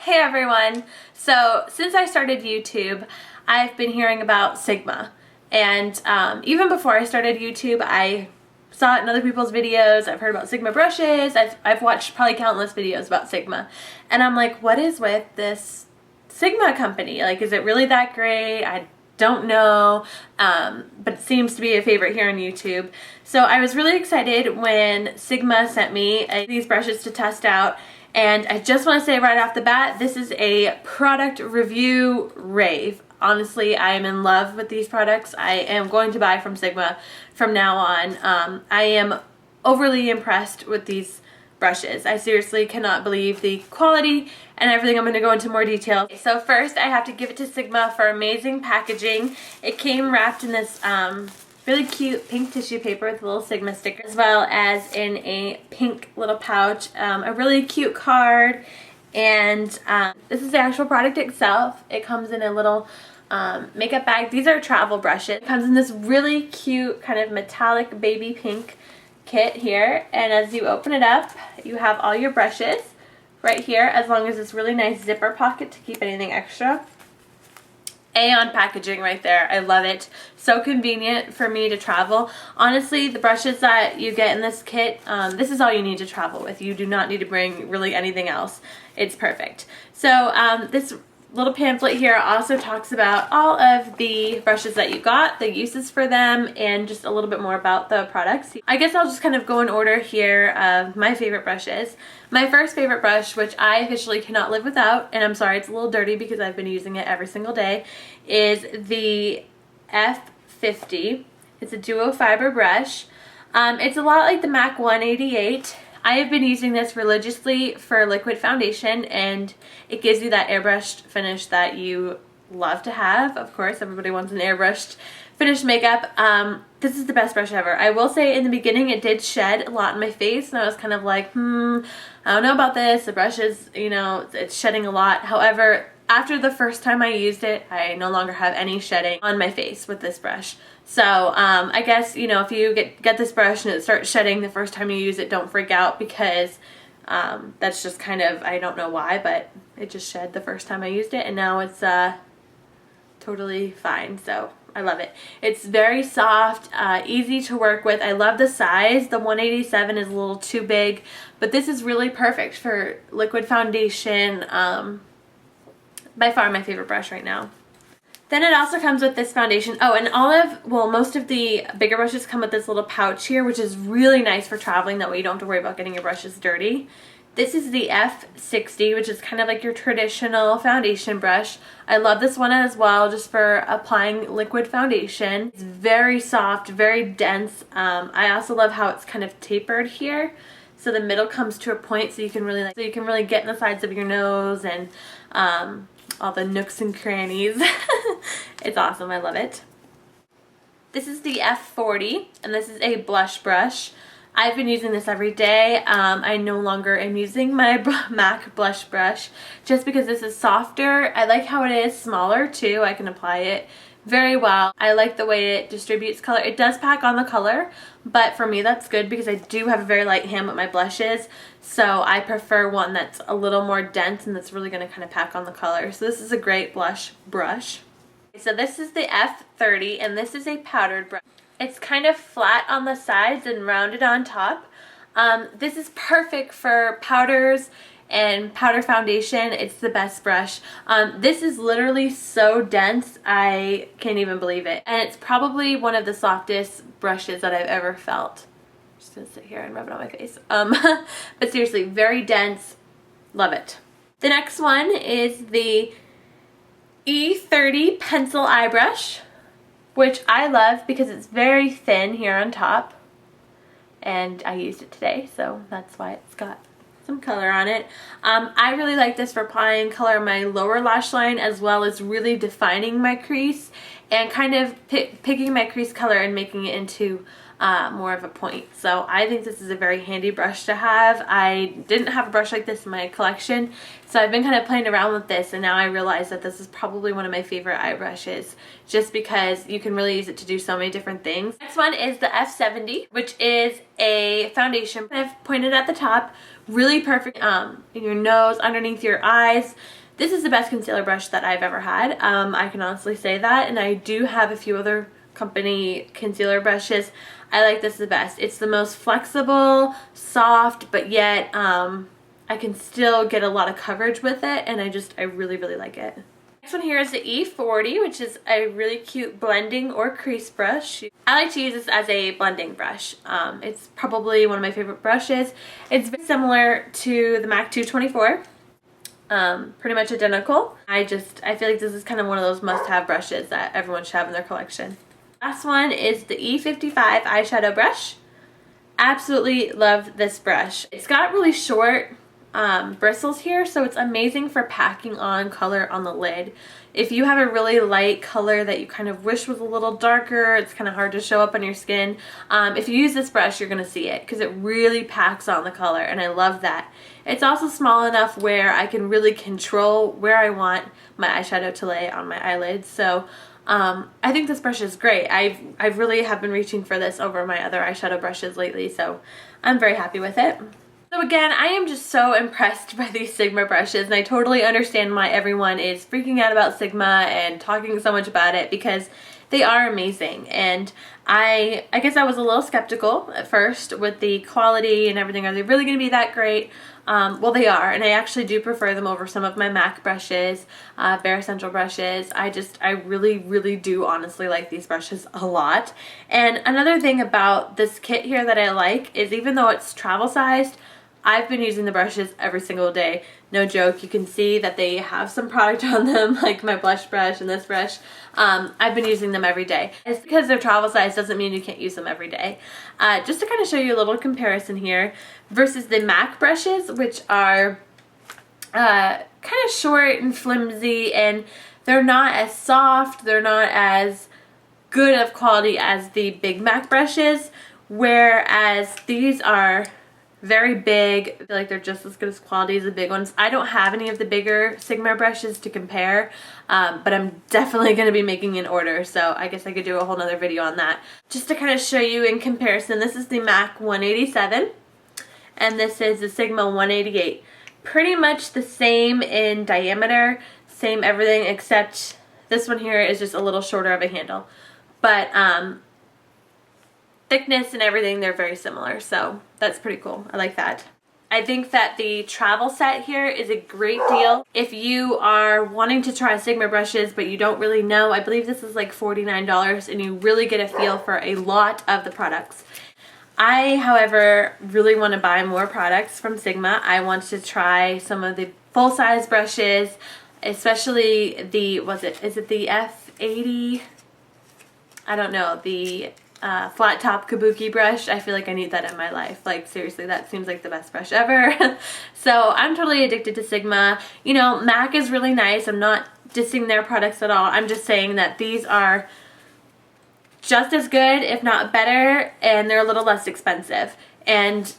Hey everyone! So since I started YouTube, I've been hearing about Sigma. And even before I started YouTube, I saw it in other people's videos. I've heard about Sigma brushes. I've watched probably countless videos about Sigma. And I'm like, what is with this Sigma company? Like, is it really that great? I don't know, but it seems to be a favorite here on YouTube. So I was really excited when Sigma sent me these brushes to test out. And I just want to say right off the bat, this is a product review rave. Honestly, I am in love with these products. I am going to buy from Sigma from now on. I am overly impressed with these brushes. I seriously cannot believe the quality and everything. I'm going to go into more detail. So first, I have to give it to Sigma for amazing packaging. It came wrapped in this really cute pink tissue paper with a little Sigma sticker, as well as in a pink little pouch, a really cute card, and this is the actual product itself. It comes in a little makeup bag. These are travel brushes. It comes in this really cute kind of metallic baby pink kit here, and as you open it up, you have all your brushes right here, as long as this really nice zipper pocket to keep anything extra. On packaging right there. I love it. So convenient for me to travel. Honestly, the brushes that you get in this kit, this is all you need to travel with. You do not need to bring really anything else. It's perfect. So this little pamphlet here also talks about all of the brushes that you got, the uses for them, and just a little bit more about the products. I guess I'll just kind of go in order here of my favorite brushes. My first favorite brush, which I officially cannot live without, and I'm sorry it's a little dirty because I've been using it every single day, is the F50. It's a duo fiber brush. It's a lot like the MAC 188. I have been using this religiously for liquid foundation, and it gives you that airbrushed finish that you love to have. Of course, everybody wants an airbrushed finished makeup. This is the best brush ever. I will say in the beginning it did shed a lot in my face, and I was kind of like, I don't know about this. The brush is, you know, it's shedding a lot. However, after the first time I used it, I no longer have any shedding on my face with this brush. So I guess, you know, if you get this brush and it starts shedding the first time you use it, don't freak out, because that's just kind of, I don't know why, but it just shed the first time I used it, and now it's totally fine. So I love it. It's very soft, easy to work with. I love the size. The 187 is a little too big, but this is really perfect for liquid foundation. By far my favorite brush right now. Then it also comes with this foundation. Oh, and most of the bigger brushes come with this little pouch here, which is really nice for traveling. That way you don't have to worry about getting your brushes dirty. This is the F60, which is kind of like your traditional foundation brush. I love this one as well, just for applying liquid foundation. It's very soft, very dense. I also love how it's kind of tapered here. So the middle comes to a point, so you can really get in the sides of your nose and all the nooks and crannies. It's awesome. I love it. This is the F40, and this is a blush brush. I've been using this every day. I no longer am using my MAC blush brush just because this is softer. I like how it is smaller too. I can apply it very well. I like the way it distributes color. It does pack on the color, but for me that's good because I do have a very light hand with my blushes, so I prefer one that's a little more dense and that's really going to kind of pack on the color. So this is a great blush brush. So this is the F30, and this is a powdered brush. It's kind of flat on the sides and rounded on top. This is perfect for powders and powder foundation. It's the best brush. This is literally so dense, I can't even believe it. And it's probably one of the softest brushes that I've ever felt. I'm just gonna sit here and rub it on my face. But seriously, very dense. Love it. The next one is the E30 pencil eye brush, which I love because it's very thin here on top. And I used it today, so that's why it's got some color on it. I really like this for applying color on my lower lash line, as well as really defining my crease and kind of picking my crease color and making it into more of a point. So I think this is a very handy brush to have. I didn't have a brush like this in my collection, so I've been kind of playing around with this, and now I realize that this is probably one of my favorite eye brushes just because you can really use it to do so many different things. Next one is the F70, which is a foundation kind of pointed at the top really perfect in your nose, underneath your eyes. This is the best concealer brush that I've ever had. I can honestly say that, and I do have a few other company concealer brushes. I like this the best. It's the most flexible, soft, but yet I can still get a lot of coverage with it, and I really, really like it. Next one here is the E40, which is a really cute blending or crease brush. I like to use this as a blending brush. It's probably one of my favorite brushes. It's very similar to the MAC 224. Pretty much identical. I feel like this is kind of one of those must-have brushes that everyone should have in their collection. Last one is the E55 eyeshadow brush. Absolutely love this brush. It's got really short bristles here, so it's amazing for packing on color on the lid. If you have a really light color that you kind of wish was a little darker, it's kind of hard to show up on your skin, if you use this brush, you're going to see it because it really packs on the color, and I love that. It's also small enough where I can really control where I want my eyeshadow to lay on my eyelids, so I think this brush is great. I really have been reaching for this over my other eyeshadow brushes lately, so I'm very happy with it. So again, I am just so impressed by these Sigma brushes, and I totally understand why everyone is freaking out about Sigma and talking so much about it, because they are amazing. And I guess I was a little skeptical at first with the quality and everything. Are they really going to be that great? Well, they are, and I actually do prefer them over some of my MAC brushes, Bare Essential brushes. I really, really do honestly like these brushes a lot. And another thing about this kit here that I like is, even though it's travel sized, I've been using the brushes every single day. No joke. You can see that they have some product on them, like my blush brush and this brush. I've been using them every day. It's because they're travel size doesn't mean you can't use them every day. Just to kind of show you a little comparison here versus the MAC brushes, which are kind of short and flimsy, and they're not as soft, they're not as good of quality as the big MAC brushes, whereas these are very big. I feel like they're just as good as quality as the big ones. I don't have any of the bigger Sigma brushes to compare, but I'm definitely going to be making an order, so I guess I could do a whole nother video on that. Just to kind of show you in comparison, this is the MAC 187, and this is the Sigma 188. Pretty much the same in diameter, same everything, except this one here is just a little shorter of a handle. But thickness and everything, they're very similar, so that's pretty cool. I like that. I think that the travel set here is a great deal. If you are wanting to try Sigma brushes but you don't really know, I believe this is like $49, and you really get a feel for a lot of the products. I, however, really want to buy more products from Sigma. I want to try some of the full-size brushes, especially the, is it the F80? I don't know, the flat top kabuki brush. I feel like I need that in my life. Like, seriously, that seems like the best brush ever. So I'm totally addicted to Sigma. You know, MAC is really nice. I'm not dissing their products at all. I'm just saying that these are just as good, if not better, and they're a little less expensive. And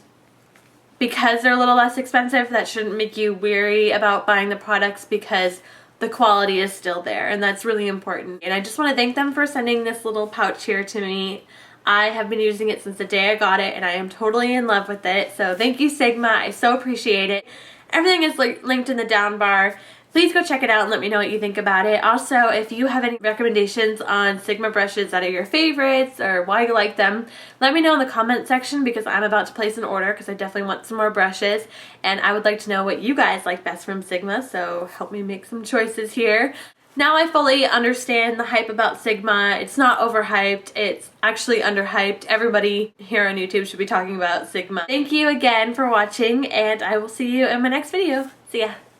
because they're a little less expensive, that shouldn't make you weary about buying the products, because the quality is still there, and that's really important. And I just want to thank them for sending this little pouch here to me. I have been using it since the day I got it, and I am totally in love with it. So thank you, Sigma. I so appreciate it. Everything is linked in the down bar. Please go check it out and let me know what you think about it. Also, if you have any recommendations on Sigma brushes that are your favorites or why you like them, let me know in the comment section, because I'm about to place an order because I definitely want some more brushes, and I would like to know what you guys like best from Sigma, so help me make some choices here. Now I fully understand the hype about Sigma. It's not overhyped, it's actually underhyped. Everybody here on YouTube should be talking about Sigma. Thank you again for watching, and I will see you in my next video. See ya.